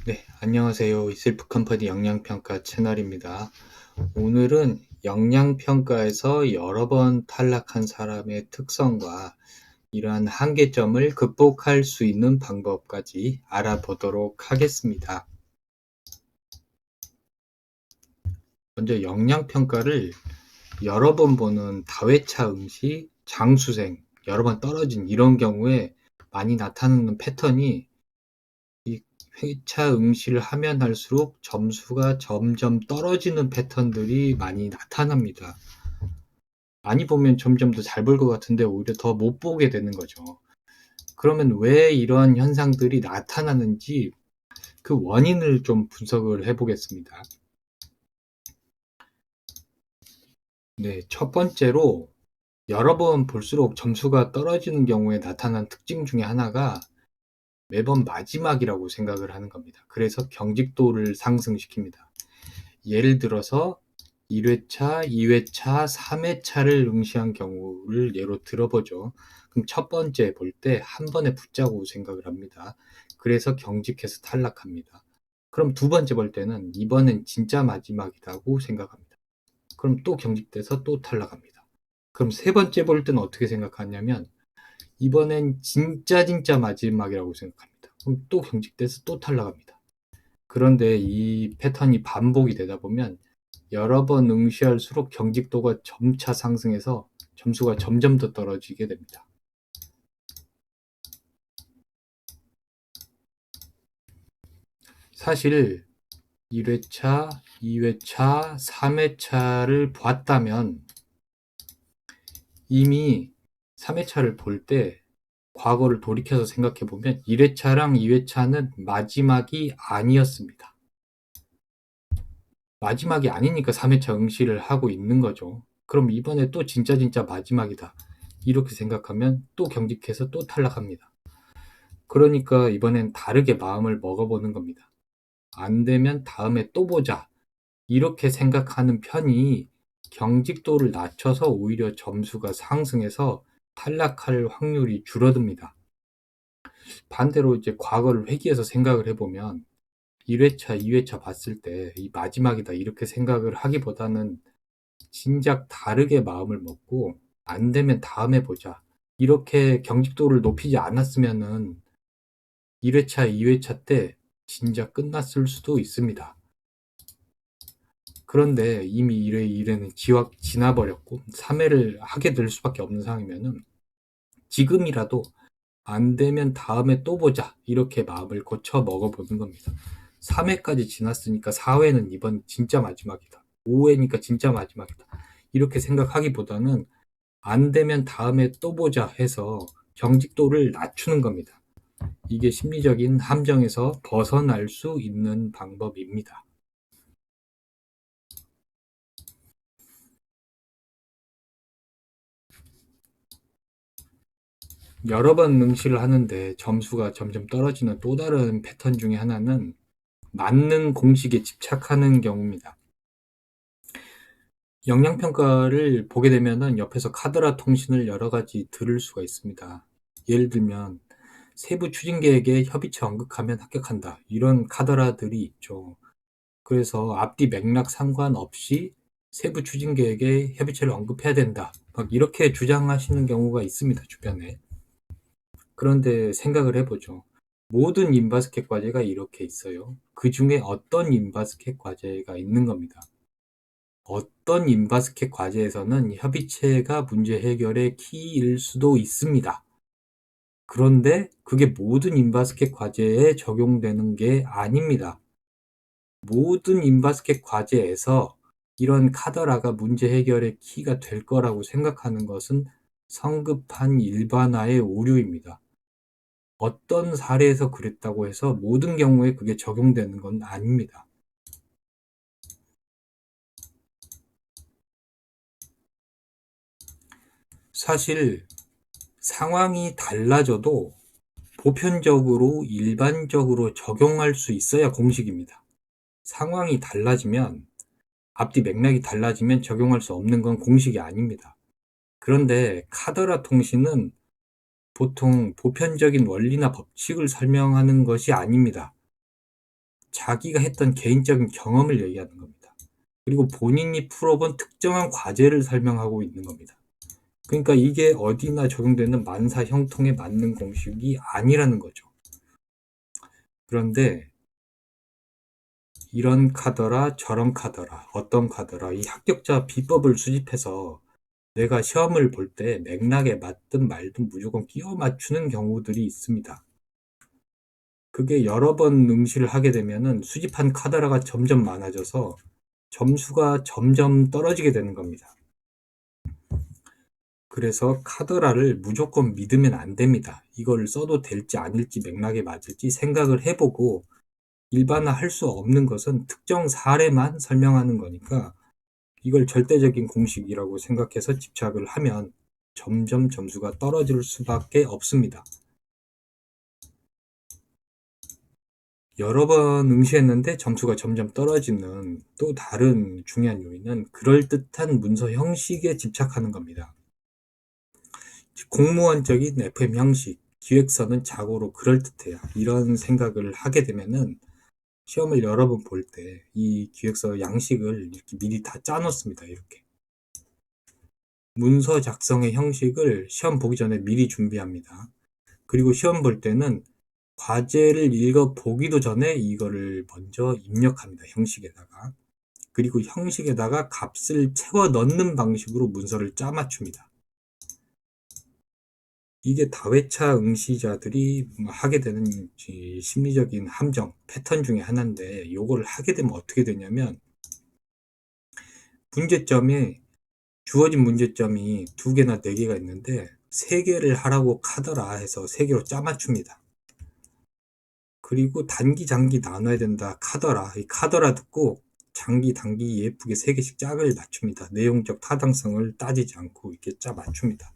네, 안녕하세요. 이셀프 컴퍼니 영양평가 채널입니다. 오늘은 영양평가에서 여러 번 탈락한 사람의 특성과 이러한 한계점을 극복할 수 있는 방법까지 알아보도록 하겠습니다. 먼저 영양평가를 여러 번 보는 다회차 응시, 장수생, 여러 번 떨어진 이런 경우에 많이 나타나는 패턴이 이 회차 응시를 하면 할수록 점수가 점점 떨어지는 패턴들이 많이 나타납니다. 많이 보면 점점 더 잘 볼 것 같은데 오히려 더 못 보게 되는 거죠. 그러면 왜 이러한 현상들이 나타나는지 그 원인을 좀 분석을 해보겠습니다. 네, 첫 번째로 여러 번 볼수록 점수가 떨어지는 경우에 나타난 특징 중에 하나가 매번 마지막이라고 생각을 하는 겁니다. 그래서 경직도를 상승시킵니다. 예를 들어서 1회차, 2회차, 3회차를 응시한 경우를 예로 들어보죠. 그럼 첫 번째 볼 때 한 번에 붙자고 생각을 합니다. 그래서 경직해서 탈락합니다. 그럼 두 번째 볼 때는 이번엔 진짜 마지막이라고 생각합니다. 그럼 또 경직돼서 또 탈락합니다. 그럼 세 번째 볼 때는 어떻게 생각하냐면 이번엔 진짜 마지막이라고 생각합니다. 그럼 또 경직돼서 또 탈락합니다. 그런데 이 패턴이 반복이 되다 보면 여러 번 응시할수록 경직도가 점차 상승해서 점수가 점점 더 떨어지게 됩니다. 사실 1회차, 2회차, 3회차를 봤다면 이미 3회차를 볼 때 과거를 돌이켜서 생각해보면 1회차랑 2회차는 마지막이 아니었습니다. 마지막이 아니니까 3회차 응시를 하고 있는 거죠. 그럼 이번에 또 진짜 마지막이다. 이렇게 생각하면 또 경직해서 또 탈락합니다. 그러니까 이번엔 다르게 마음을 먹어보는 겁니다. 안 되면 다음에 또 보자. 이렇게 생각하는 편이 경직도를 낮춰서 오히려 점수가 상승해서 탈락할 확률이 줄어듭니다. 반대로 이제 과거를 회귀해서 생각을 해보면 1회차, 2회차 봤을 때 이 마지막이다 이렇게 생각을 하기보다는 진작 다르게 마음을 먹고 안 되면 다음에 보자. 이렇게 경직도를 높이지 않았으면은 1회차, 2회차 때 진작 끝났을 수도 있습니다. 그런데 이미 1회 지나버렸고 3회를 하게 될 수밖에 없는 상황이면은 지금이라도 안 되면 다음에 또 보자. 이렇게 마음을 고쳐 먹어보는 겁니다. 3회까지 지났으니까 4회는 이번 진짜 마지막이다. 5회니까 진짜 마지막이다. 이렇게 생각하기보다는 안 되면 다음에 또 보자 해서 경직도를 낮추는 겁니다. 이게 심리적인 함정에서 벗어날 수 있는 방법입니다. 여러 번 응시를 하는데 점수가 점점 떨어지는 또 다른 패턴 중에 하나는 만능 공식에 집착하는 경우입니다. 영양평가를 보게 되면은 옆에서 카더라 통신을 여러 가지 들을 수가 있습니다. 예를 들면 세부 추진계획에 협의체 언급하면 합격한다. 이런 카더라들이 있죠. 그래서 앞뒤 맥락 상관없이 세부 추진 계획에 협의체를 언급해야 된다. 막 이렇게 주장하시는 경우가 있습니다, 주변에. 그런데 생각을 해보죠. 모든 인바스켓 과제가 이렇게 있어요. 그 중에 어떤 인바스켓 과제가 있는 겁니다. 어떤 인바스켓 과제에서는 협의체가 문제 해결의 키일 수도 있습니다. 그런데 그게 모든 인바스켓 과제에 적용되는 게 아닙니다. 모든 인바스켓 과제에서 이런 카더라가 문제 해결의 키가 될 거라고 생각하는 것은 성급한 일반화의 오류입니다. 어떤 사례에서 그랬다고 해서 모든 경우에 그게 적용되는 건 아닙니다. 사실 상황이 달라져도 보편적으로 일반적으로 적용할 수 있어야 공식입니다. 상황이 달라지면 앞뒤 맥락이 달라지면 적용할 수 없는 건 공식이 아닙니다. 그런데 카더라 통신은 보통 보편적인 원리나 법칙을 설명하는 것이 아닙니다. 자기가 했던 개인적인 경험을 얘기하는 겁니다. 그리고 본인이 풀어본 특정한 과제를 설명하고 있는 겁니다. 그러니까 이게 어디나 적용되는 만사 형통에 맞는 공식이 아니라는 거죠. 그런데 이런 카더라 저런 카더라 어떤 카더라 이 합격자 비법을 수집해서 내가 시험을 볼 때 맥락에 맞든 말든 무조건 끼워 맞추는 경우들이 있습니다. 그게 여러 번 응시를 하게 되면은 수집한 카더라가 점점 많아져서 점수가 점점 떨어지게 되는 겁니다. 그래서 카더라를 무조건 믿으면 안 됩니다. 이걸 써도 될지 아닐지 맥락에 맞을지 생각을 해보고 일반화할 수 없는 것은 특정 사례만 설명하는 거니까 이걸 절대적인 공식이라고 생각해서 집착을 하면 점점 점수가 떨어질 수밖에 없습니다. 여러 번 응시했는데 점수가 점점 떨어지는 또 다른 중요한 요인은 그럴듯한 문서 형식에 집착하는 겁니다. 공무원적인 FM 형식, 기획서는 자고로 그럴듯해요. 이런 생각을 하게 되면은 시험을 여러 번 볼 때 이 기획서 양식을 이렇게 미리 다 짜놓습니다. 이렇게. 문서 작성의 형식을 시험 보기 전에 미리 준비합니다. 그리고 시험 볼 때는 과제를 읽어보기도 전에 이거를 먼저 입력합니다. 형식에다가. 그리고 형식에다가 값을 채워 넣는 방식으로 문서를 짜 맞춥니다. 이게 다회차 응시자들이 하게 되는 심리적인 함정, 패턴 중에 하나인데 이걸 하게 되면 어떻게 되냐면 문제점에 주어진 문제점이 2개나 4개가 있는데 3개를 하라고 카더라 해서 3개로 짜 맞춥니다. 그리고 단기, 장기 나눠야 된다 카더라. 이 카더라 듣고 장기, 단기 예쁘게 3개씩 짝을 맞춥니다. 내용적 타당성을 따지지 않고 이렇게 짜 맞춥니다.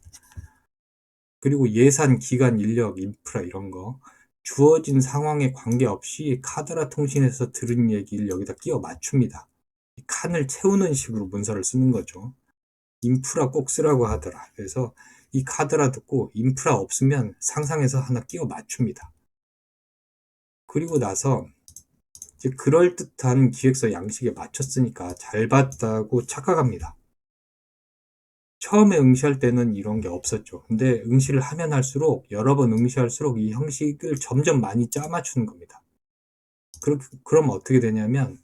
그리고 예산, 기간, 인력, 인프라 이런 거 주어진 상황에 관계없이 카더라 통신에서 들은 얘기를 여기다 끼워 맞춥니다. 칸을 채우는 식으로 문서를 쓰는 거죠. 인프라 꼭 쓰라고 하더라. 그래서 이 카더라 듣고 인프라 없으면 상상해서 하나 끼워 맞춥니다. 그리고 나서 이제 그럴듯한 기획서 양식에 맞췄으니까 잘 봤다고 착각합니다. 처음에 응시할 때는 이런 게 없었죠. 근데 응시를 하면 할수록 여러 번 응시할수록 이 형식을 점점 많이 짜 맞추는 겁니다. 그럼 어떻게 되냐면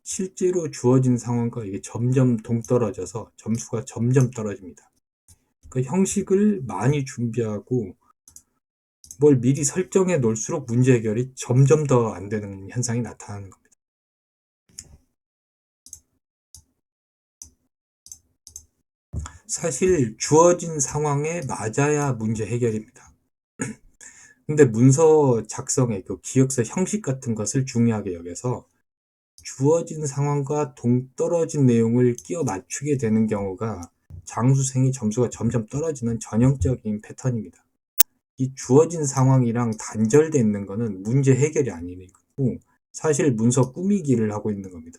실제로 주어진 상황과 이게 점점 동떨어져서 점수가 점점 떨어집니다. 그 형식을 많이 준비하고 뭘 미리 설정해 놓을수록 문제 해결이 점점 더 안 되는 현상이 나타나는 겁니다. 사실 주어진 상황에 맞아야 문제 해결입니다. 근데 문서 작성의 그 기획서 형식 같은 것을 중요하게 여겨서 주어진 상황과 동떨어진 내용을 끼워 맞추게 되는 경우가 장수생이 점수가 점점 떨어지는 전형적인 패턴입니다. 이 주어진 상황이랑 단절되어 있는 것은 문제 해결이 아니고 사실 문서 꾸미기를 하고 있는 겁니다.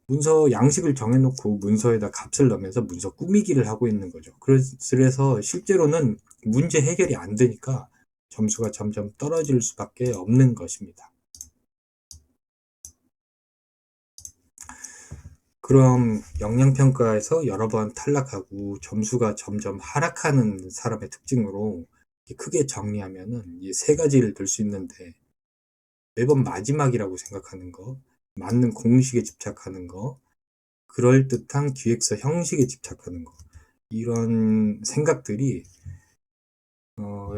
문서 양식을 정해놓고 문서에다 값을 넣으면서 문서 꾸미기를 하고 있는 거죠. 그래서 실제로는 문제 해결이 안 되니까 점수가 점점 떨어질 수밖에 없는 것입니다. 그럼 역량평가에서 여러 번 탈락하고 점수가 점점 하락하는 사람의 특징으로 크게 정리하면은 이 3가지를 들 수 있는데 매번 마지막이라고 생각하는 거, 맞는 공식에 집착하는 거, 그럴듯한 기획서 형식에 집착하는 거, 이런 생각들이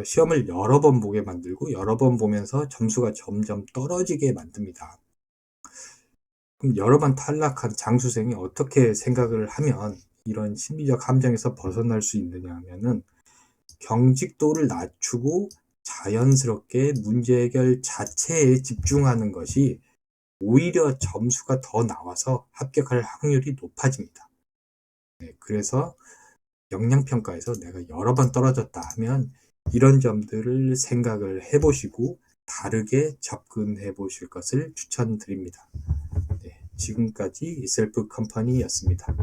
시험을 여러 번 보게 만들고 여러 번 보면서 점수가 점점 떨어지게 만듭니다. 그럼 여러 번 탈락한 장수생이 어떻게 생각을 하면 이런 심리적 함정에서 벗어날 수 있느냐 하면은 경직도를 낮추고 자연스럽게 문제 해결 자체에 집중하는 것이 오히려 점수가 더 나와서 합격할 확률이 높아집니다. 네, 그래서 역량평가에서 내가 여러 번 떨어졌다 하면 이런 점들을 생각을 해보시고 다르게 접근해 보실 것을 추천드립니다. 네, 지금까지 셀프 컴퍼니였습니다.